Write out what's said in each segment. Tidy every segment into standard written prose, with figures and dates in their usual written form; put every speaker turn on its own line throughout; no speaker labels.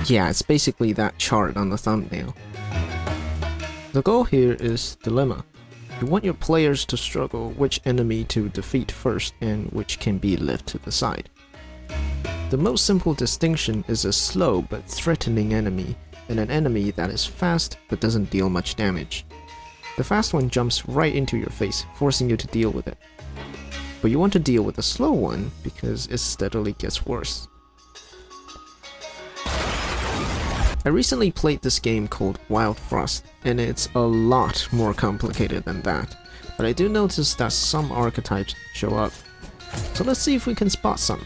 Yeah, it's basically that chart on the thumbnail. The goal here is dilemma. You want your players to struggle which enemy to defeat first and which can be left to the side. The most simple distinction is a slow but threatening enemy and an enemy that is fast but doesn't deal much damage. The fast one jumps right into your face, forcing you to deal with it. But you want to deal with the slow one because it steadily gets worse. I recently played this game called Wild Frost, and it's a lot more complicated than that, but I do notice that some archetypes show up. So let's see if we can spot some.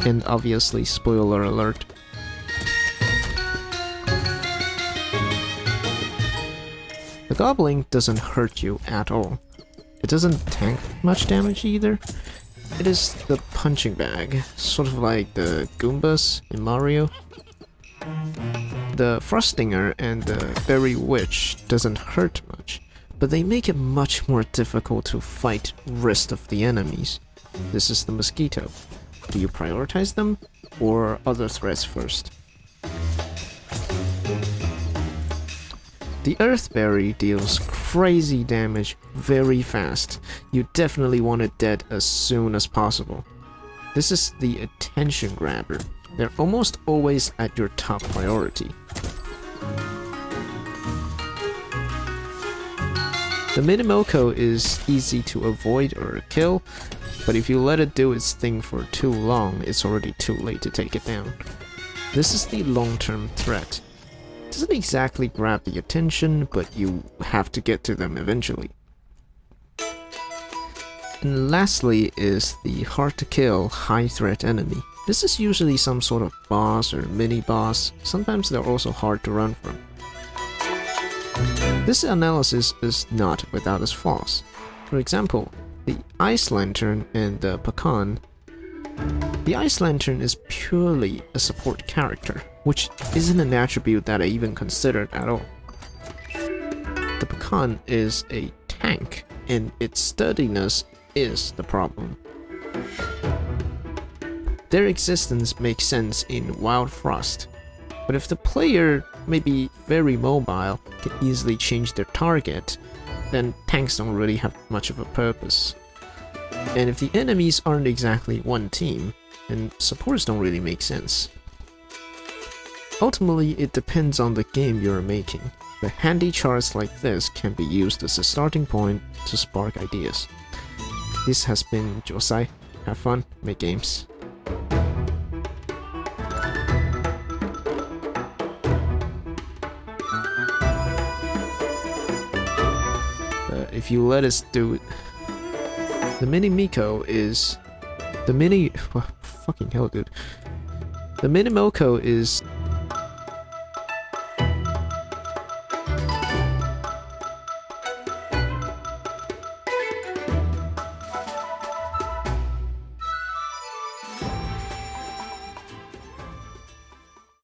And obviously, spoiler alert. The Goblin doesn't hurt you at all. It doesn't tank much damage either. It is the punching bag, sort of like the Goombas in Mario. The Frostinger and the Berry Witch doesn't hurt much, but they make it much more difficult to fight rest of the enemies. This is the Mosquito. Do you prioritize them, or other threats first? The Earthberry deals crazy damage very fast. You definitely want it dead as soon as possible. This is the attention grabber. They're almost always at your top priority. The Minimoco is easy to avoid or kill, but if you let it do its thing for too long, it's already too late to take it down. This is the long-term threat. Doesn't exactly grab the attention, but you have to get to them eventually. And lastly is the hard-to-kill, high-threat enemy. This is usually some sort of boss or mini-boss. Sometimes they're also hard to run from. This analysis is not without its flaws. For example, the Ice Lantern and the Pecan. The Ice Lantern is purely a support character, which isn't an attribute that I even considered at all. The Pecan is a tank, and its sturdiness is the problem. Their existence makes sense in Wild Frost, but if the player may be very mobile, can easily change their target, then tanks don't really have much of a purpose. And if the enemies aren't exactly one team, then supports don't really make sense. Ultimately, it depends on the game you're making, but handy charts like this can be used as a starting point to spark ideas. This has been Josai. Have fun, make games. If you let us do it. The Mini Miko is... The Mini... fucking hell, dude. The Minimoco is